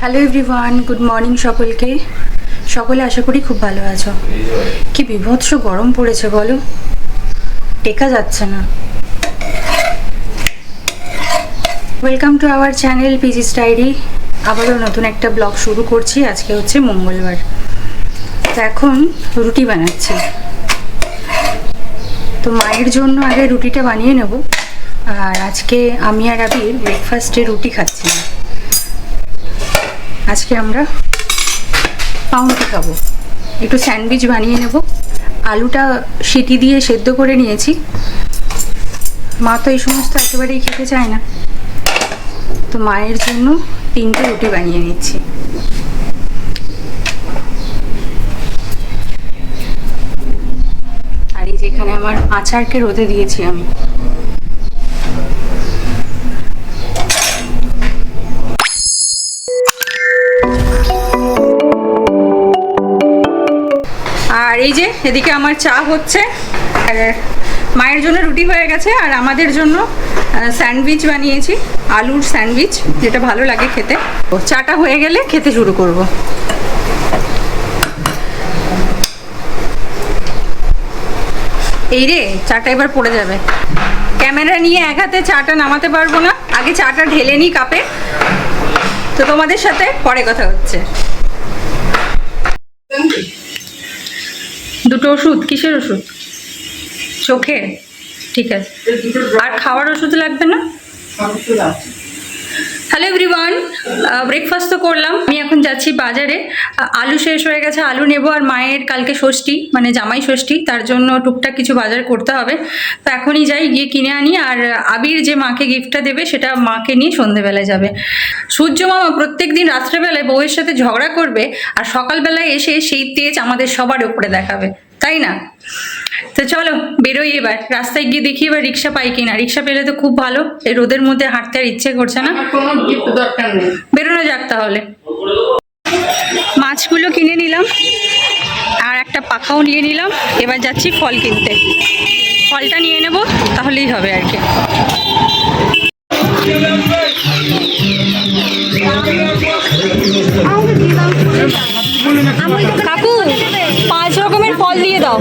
Hello everyone, good morning সকলকে। সকলে আশা করি খুব ভালো আছো। কি বিভৎস গরম পড়েছে বলো, টেকা যাচ্ছে না। ওয়েলকাম টু আওয়ার চ্যানেল পিজিস ডায়েরি। আবারও নতুন একটা ব্লগ শুরু করছি। আজকে হচ্ছে মঙ্গলবার, তো এখন রুটি বানাচ্ছি। তো মায়ের জন্য আগে রুটিটা বানিয়ে নেব। আর আজকে আমি আর আবির ব্রেকফাস্টে রুটি খাচ্ছি। আজকে আমরা পাউরুটি খাবো, একটু স্যান্ডউইচ বানিয়ে নেব। আলুটা সিটি দিয়ে সেদ্ধ করে নিয়েছি। মা তো এই সমস্ত একেবারেই খেতে চায় না, তো মায়ের জন্য 3টে রুটি বানিয়ে নিচ্ছি। আর এই যেখানে আমার আচারকে রোদে দিয়েছি আমি। আর এই যে এদিকে আমার চা হচ্ছে, আর মায়ের জন্য রুটি হয়ে গেছে, আর আমাদের জন্য স্যান্ডউইচ বানিয়েছি, আলুর স্যান্ডউইচ, যেটা ভালো লাগে খেতে। চাটা হয়ে গেলে খেতে শুরু করব। এই রে, চাটা এবার পড়ে যাবে। ক্যামেরা নিয়ে এক হাতে চাটা নামাতে পারবো না, আগে চাটা ঢেলে নিই কাপে। তো তোমাদের সাথে পরে কথা হচ্ছে। দুটো ওষুধ? কিসের ওষুধ? চোখের? ঠিক আছে। আর খাওয়ার ওষুধ লাগবে না? হ্যালো এভরিওয়ান, ব্রেকফাস্ট তো করলাম। আমি এখন যাচ্ছি বাজারে। আলু শেষ হয়ে গেছে, আলু নেব। আর মায়ের কালকে ষষ্ঠী, মানে জামাই ষষ্ঠী, তার জন্য টুকটাক কিছু বাজার করতে হবে। তো এখনই যাই, গিয়ে কিনে আনি। আর আবির যে মাকে গিফটটা দেবে, সেটা মাকে নিয়ে সন্ধেবেলায় যাবে। সূর্য মামা প্রত্যেক দিন রাত্রেবেলায় বউয়ের সাথে ঝগড়া করবে, আর সকালবেলায় এসে সেই তেজ আমাদের সবার উপরে দেখাবে, তাই না? তো চলো বেরোই এবার। রাস্তায় গিয়ে দেখি এবার রিক্সা পাই কিনা। রিক্সা পেলে তো খুব ভালো, এই রোদের মধ্যে হাঁটতে আর ইচ্ছে করছে না। কোনো গিফট দরকার নেই, বেরোনো যাক তাহলে। মাছগুলো কিনে নিলাম, আর একটা পাখাও নিয়ে নিলাম। এবার যাচ্ছি ফল কিনতে। ফলটা নিয়ে নেব, তাহলেই হবে আর কি। কাকু 5 রকমের ফল দিয়ে দাও।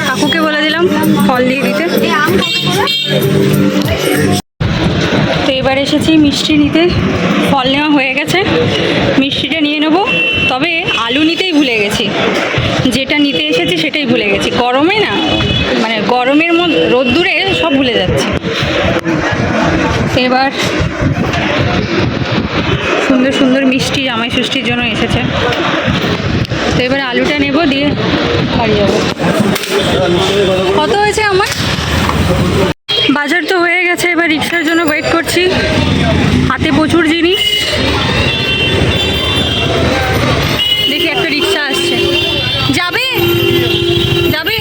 কাকুকে বলে দিলাম ফল দিয়ে দিতে। তো এবার এসেছি মিষ্টি নিতে। ফল নেওয়া হয়ে গেছে, মিষ্টিটা নিয়ে নেব। তবে আলু নিতেই ভুলে গেছি, যেটা নিতে এসেছি সেটাই ভুলে গেছি। গরমে না, মানে গরমের মধ্যে রোদ্দুরে সব ভুলে যাচ্ছি। এবার সুন্দর সুন্দর মিষ্টি জামাই ষষ্ঠীর জন্য এসেছে। তো এবার আলুটা নেব, দিয়ে বাড়ি যাবো। কত হয়েছে আমার? বাজার তো হয়ে গেছে, এবার রিক্সার জন্য ওয়েট করছি। হাতে প্রচুর জিনিস। দেখি একটা রিক্সা আসছে, যাবে যাবে।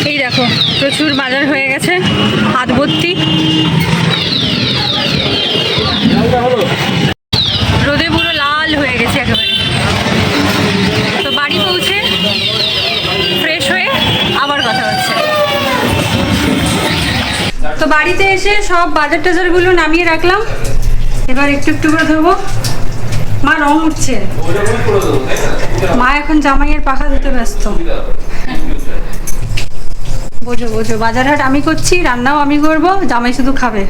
এই দেখো, প্রচুর বাজার হয়ে গেছে, হাত ভর্তি। রোদে পুরো লাল হয়ে গেছে একেবারে। তো বাড়ি পৌঁছে ফ্রেশ হয়ে আবার কথা হচ্ছে। তো বাড়িতে এসে সব বাজার টাজারগুলো নামিয়ে রাখলাম। এবার একটু একটু করে ধরবো। মা রং উঠছে, মা এখন জামাইয়ের পাখা ধুতে ব্যস্ত। বোঝো বোঝো, বাজার হাট আমি করছি, রান্নাও আমি করব, জামাই শুধু খাবে।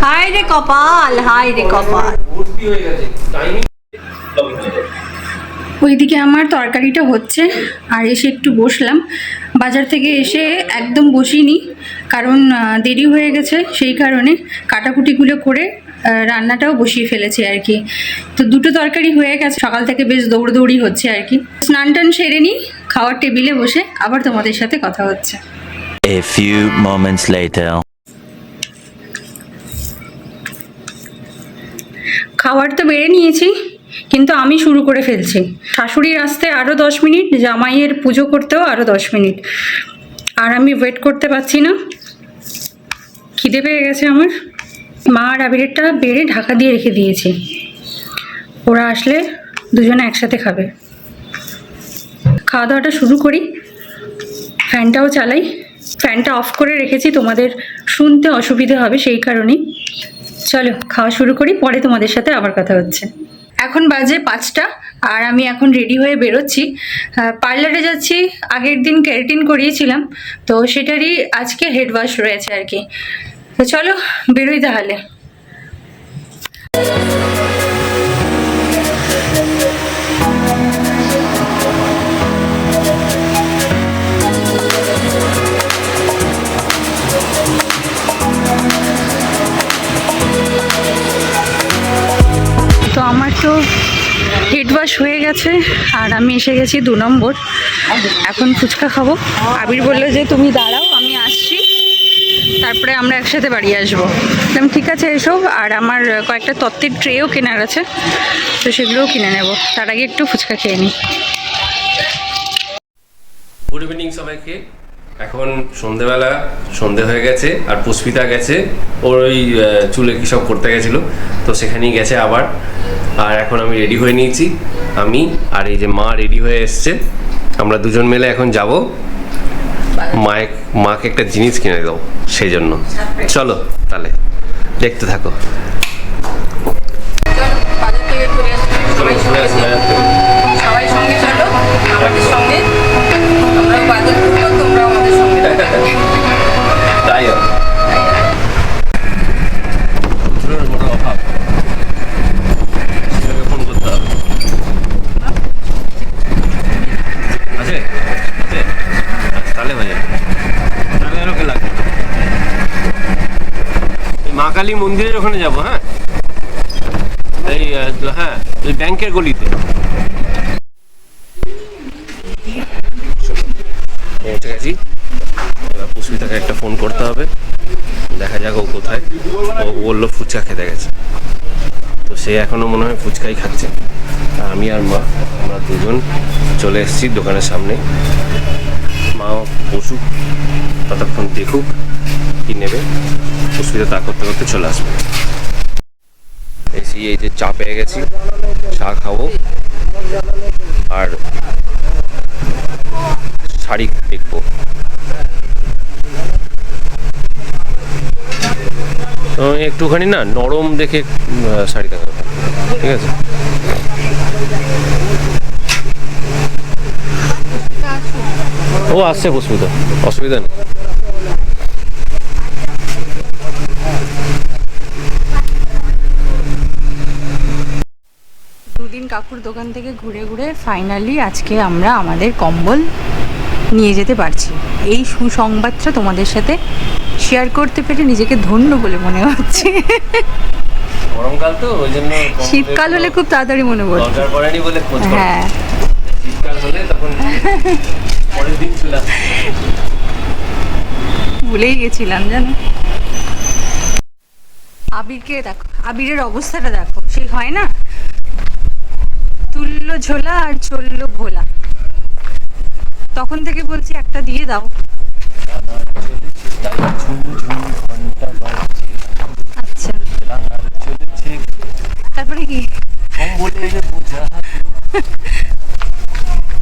হায় রে কপাল, হায় রে কপাল। ওইদিকে আমার তরকারিটা হচ্ছে, আর এসে একটু বসলাম। বাজার থেকে এসে একদম বসিনি, কারণ দেরি হয়ে গেছে, সেই কারণে কাটাকুটিগুলো করে রান্নাটাও বসিয়ে ফেলেছি আর কি। তো দুটো তরকারি হয়ে গেছে, সকাল থেকে বেশ দৌড়দৌড়ি হচ্ছে আর কি। স্নান টান সেরে নিই, খাওয়ার টেবিলে বসে আবার তোমাদের সাথে কথা হচ্ছে। A few moments later. খাবার তো বেড়ে নিয়েছি, কিন্তু আমি শুরু করে ফেলছি। শাশুড়ির আসতে আরও 10 মিনিট, জামাইয়ের পুজো করতেও আরও 10 মিনিট। আর আমি ওয়েট করতে পারছি না, খিদে পেয়ে গেছে আমার। মা আর আবিরেরটা বেড়ে ঢাকা দিয়ে রেখে দিয়েছি, ওরা আসলে দুজনে একসাথে খাবে। খাওয়া দাওয়াটা শুরু করি, ফ্যানটাও চালাই। ফ্যানটা অফ করে রেখেছি, তোমাদের শুনতে অসুবিধা হবে সেই কারণেই। চলো খাওয়া শুরু করি, পরে তোমাদের সাথে আবার কথা হচ্ছে। এখন বাজে 5টা আর আমি এখন রেডি হয়ে বেরোচ্ছি। পার্লারে যাচ্ছি, আগের দিন কেরাটিন করিয়েছিলাম তো সেটারই আজকে হেড ওয়াশ রয়েছে আর কি। তো চলো বেরোই তাহলে। তো আমার তো হেড ওয়াশ হয়ে গেছে আর আমি এসে গেছি 2 নম্বর। এখন ফুচকা খাবো। আবির বললো যে তুমি দাঁড়াও আমি আসছি, তারপরে আমরা একসাথে বাড়ি আসবো। বললাম ঠিক আছে এসো, আর আমার কয়েকটা তত্ত্বের ট্রেও কেনার আছে তো সেগুলোও কিনে নেব, তার আগে একটু ফুচকা খেয়ে নিই। গুড ইভিনিং সবাইকে। এখন সন্ধে হয়ে গেছে আর পুষ্পিতা গেছে ওর ওই চুলে কী সব করতে গেছিলো তো সেখানেই গেছে আবার। আর এখন আমি রেডি হয়ে নিয়েছি, আমি আর এই যে মা রেডি হয়ে এসছে। আমরা দুজন মিলে এখন যাব মাকে একটা জিনিস কিনে দেবো, সেই জন্য চলো তাহলে দেখতে থাকো। সবাই সঙ্গে চলো, আমাদের সঙ্গে আমরা বাজার করবো, তোমরা আমাদের সঙ্গে। তাই ফোন করতে হবে। আছে তাহলে হয়ে যাবে, তাহলে আর ওকে লাগবে। মা কালী মন্দিরের ওখানে যাবো। হ্যাঁ এই হ্যাঁ ওই ব্যাংকের গলিতে পৌঁছে গেছি। এবার পুষ্পিতাকে একটা ফোন করতে হবে, দেখা যাক ও কোথায়। ও বললো ফুচকা খেতে গেছে, তো সে এখনো মনে হয় ফুচকাই খাচ্ছে। আর আমি আর মা আমরা দুজন চলে এসেছি দোকানের সামনে। মা বসুক, ততক্ষণ দেখুক কি নেবে। পুষ্পিতা তা করতে করতে চলে আসবে। এসি এই যে চা পেয়ে গেছি, চা খাবো আর শাড়ি দেখবো। একটুখানি না নরম দেখে শাড়ি দেখা যাবে, ঠিক আছে। ও আসছে পুষ্পিতা, অসুবিধা নেই। দুদিন কাকুর দোকান থেকে ঘুরে ঘুরে ফাইনালি আজকে আমরা আমাদের কম্বল নিয়ে যেতে পারছি। এই সুসংবাদটা তোমাদের সাথে শেয়ার করতে পেরে নিজেকে ধন্য বলে মনে হচ্ছে। গরমকাল তো ওই জন্য, শীতকাল হলে খুব তাড়াতাড়ি মনে পড়ছে। দরকার পড়েনি বলে খোঁজ করো। হ্যাঁ শীতকাল হলে তখন পরের দিন চলে আসে। ভুলেই গেছিলাম জানো। আবিরকে দেখো, আবিরের অবস্থাটা দেখো, সেই হয় না তুললো ঝোলা আর চললো ভোলা। তখন থেকে বলছি একটা দিয়ে দাও। আচ্ছা তারপরে কি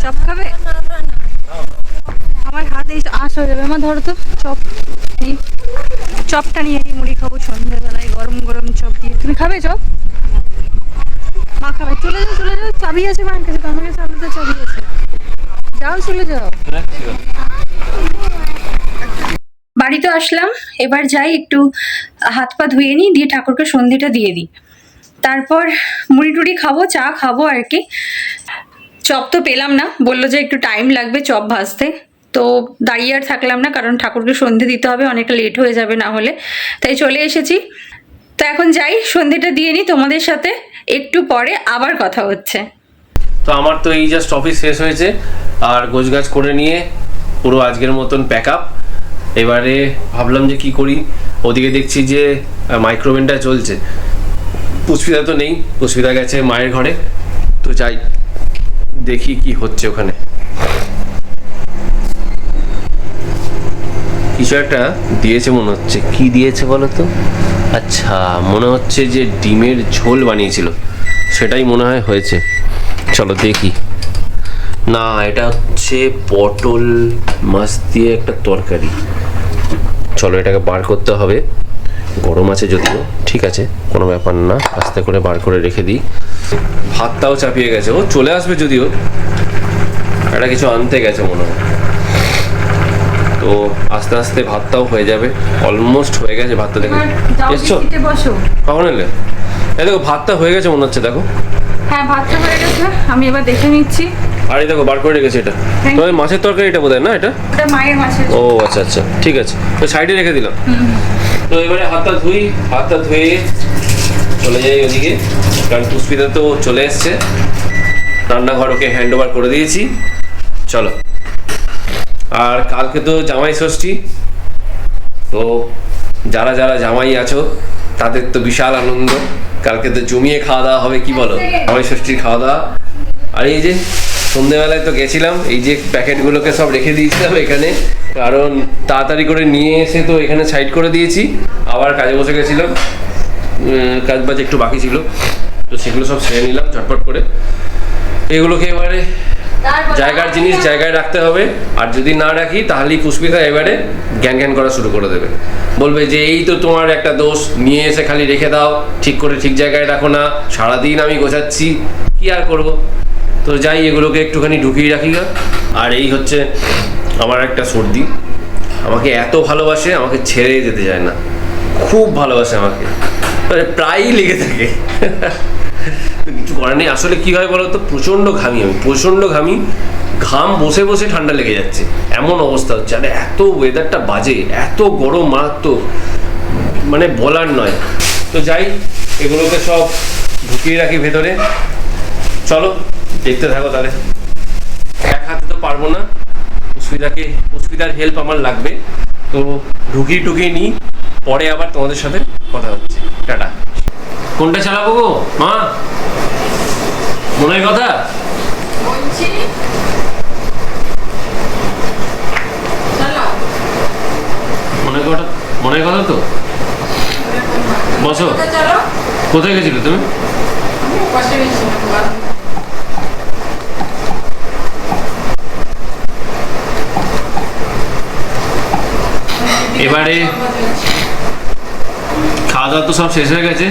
চপ খাবে? আমার হাতে আশ হয়ে যাবে। আমার ধরো তো চপ, চপটা নিয়ে মুড়ি খাবো সন্ধ্যাবেলায়, গরম গরম চপ দিয়ে। তুমি খাবে চপ? মা খাবে। চলে যাও চলে যাও, চাবি আছে মার কাছে, তোমার কাছে আমাদের চাবি আছে, যাও চলে যাও। বাড়িতে আসলাম, এবার যাই একটু হাত পা ধুয়ে নিই, দিয়ে ঠাকুরকে সন্ধ্যেটা দিয়ে দিই, তারপর মুড়ি টুড়ি খাবো, চা খাবো আর কি। চপ তো পেলাম না, বললো যে একটু টাইম লাগবে চপ ভাজতে, তো দাঁড়িয়ে আর থাকলাম না, কারণ ঠাকুরকে সন্ধে দিতে হবে, অনেকটা লেট হয়ে যাবে না হলে, তাই চলে এসেছি। তো এখন যাই সন্ধেটা দিয়ে নিই, তোমাদের সাথে একটু পরে আবার কথা হচ্ছে। তো আমার তো এই জাস্ট অফিস শেষ হয়েছে আর গোছগাছ করে নিয়ে পুরো আজকের মতন প্যাক আপ। এবারে ভাবলাম যে কি করি, ওদিকে দেখছি যে মাইক্রোওভেনটা চলছে, পুষ্পিতা তো নেই, পুষ্পিতা গেছে মায়ের ঘরে। তো যাই দেখি কি হচ্ছে ওখানে। কিছু একটা দিয়েছে মনে হচ্ছে, কি দিয়েছে বলো তো? আচ্ছা মনে হচ্ছে যে ডিমের ঝোল বানিয়েছিল, সেটাই মনে হয় হয়েছে। চলো দেখি। না এটা হচ্ছে পটল মাছ দিয়ে একটা তরকারি। চলো এটাকে বার করতে হবে। গরম আছে যদিও, ঠিক আছে, কোনো ব্যাপার না, আস্তে করে বার করে রেখে দিই। ভাতটাও চাপিয়ে গেছে, ও চলে আসবে যদিও, একটা কিছু আনতে গেছে মনে হয়। তো আস্তে আস্তে ভাতটাও হয়ে যাবে, অলমোস্ট হয়ে গেছে ভাতটা। দেখো এসছো, বসো। কখন এলে? এই দেখো ভাতটা হয়ে গেছে মনে হচ্ছে, দেখো। হ্যাঁ ভাতটা হয়ে গেছে, আমি এবার দেখে নিচ্ছি। আর এই দেখো বার করে রেখেছি এটা। Thank তো মাছের তরকারি এটা বোধ হয় না, এটা ওটা মায়ের মাছের। ও আচ্ছা আচ্ছা, ঠিক আছে, তো সাইডে রেখে দিলাম। তো এবারে হাতটা ধুয়ে চলে যাই ওদিকে, কারণ পুষ্পিতা তো চলে এসছে, রান্নাঘর ওকে হ্যান্ড ওভার করে দিয়েছি। চলো, আর কালকে তো জামাই ষষ্ঠী, তো যারা যারা জামাই আছো তাদের তো বিশাল আনন্দ, কালকে তো জমিয়ে খাওয়া দাওয়া হবে, কি বলো, জামাই ষষ্ঠীর খাওয়া দাওয়া। আর এই যে সন্ধ্যেবেলায় তো গেছিলাম, এই যে প্যাকেটগুলোকে সব রেখে দিয়েছিলাম এখানে, কারণ তাড়াতাড়ি করে নিয়ে এসে তো এখানে সাইড করে দিয়েছি, আবার কাজে বসে গেছিলাম, কাজ বাজ একটু বাকি ছিল, তো সেগুলো সব সেরে নিলাম ঝটপট করে। এগুলোকে এবারে জায়গার জিনিস জায়গায় রাখতে হবে, আর যদি না রাখি তাহলেই পুষ্পিতা এবারে জ্ঞান জ্ঞান করা শুরু করে দেবে, বলবে যে এই তো তোমার একটা দোষ, নিয়ে এসে খালি রেখে দাও, ঠিক করে ঠিক জায়গায় রাখো না, সারাদিন আমি গোছাচ্ছি, কি আর করব। তো যাই, এগুলোকে একটুখানি ঢুকিয়ে রাখি গা। আর এই হচ্ছে আমার একটা সর্দি, আমাকে এত ভালোবাসে, আমাকে ছেড়ে যেতে চায় না, খুব ভালোবাসে আমাকে, মানে প্রায়ই লেগে থাকে। কিছু করার নেই, আসলে কি হয় বলো তো, প্রচণ্ড ঘামি, ঘাম বসে বসে ঠান্ডা লেগে যাচ্ছে, এমন অবস্থা হচ্ছে। আর এত ওয়েদারটা বাজে, এত গরম মারাত্মক, মানে বলার নয়। তো যাই, এগুলোকে সব ঢুকিয়ে রাখি ভেতরে। চলো দেখতে থাকো তাহলে। এক হাতে তো পারবো না, পুষ্পিতার হেল্প আমার লাগবে, তো ঢুকিয়ে নিই, পরে আবার তোমাদের সাথে কথা হচ্ছে। টাটা। কোনটা চালাবো গো মা, মনের কথা মনের কথা তো বসো। কোথায় গেছিলে তুমি? এবারে খাওয়া দাওয়া তো সব শেষ হয়ে গেছে,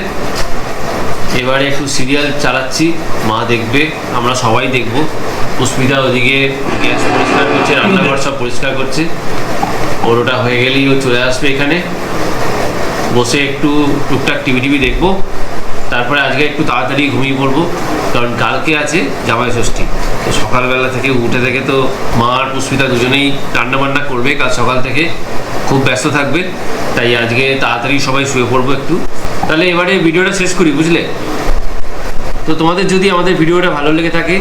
এবারে একটু সিরিয়াল চালাচ্ছি, মা দেখবে, আমরা সবাই দেখবো। পুষ্পিতা ওদিকে গ্যাস পরিষ্কার করছে, রান্নাঘর সব পরিষ্কার করছে, ওর ওটা হয়ে গেলেই ও চলে আসবে এখানে, বসে একটু টুকটাক টিভি দেখবো, তারপরে আজকে একটু তাড়াতাড়ি ঘুমিয়ে পড়বো, কারণ কালকে আছে জামাই ষষ্ঠী। তো সকালবেলা থেকে উঠে থেকে তো মা আর পুষ্পিতা দুজনেই রান্নাবান্না করবে, কাল সকাল থেকে খুব ব্যস্ত থাকবে, তাই আজকে তাড়াতাড়ি সবাই শুয়ে পড়বো একটু। তাহলে এবারে ভিডিওটা শেষ করি, বুঝলে? তো তোমাদের যদি আমাদের ভিডিওটা ভালো লেগে থাকে,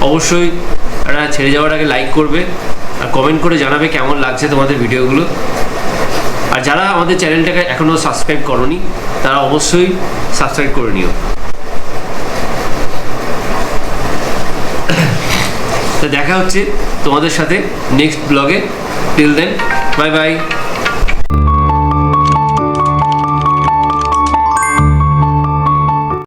অবশ্যই একটা ছেড়ে যাওয়ার আগে লাইক করবে, আর কমেন্ট করে জানাবে কেমন লাগছে তোমাদের ভিডিওগুলো। আর যারা আমাদের চ্যানেলটাকে এখনও সাবস্ক্রাইব করোনি, তারা অবশ্যই সাবস্ক্রাইব করে নিও। তো দেখা হচ্ছে তোমাদের সাথে নেক্সট ব্লগে, টিল দেন বাই বাই।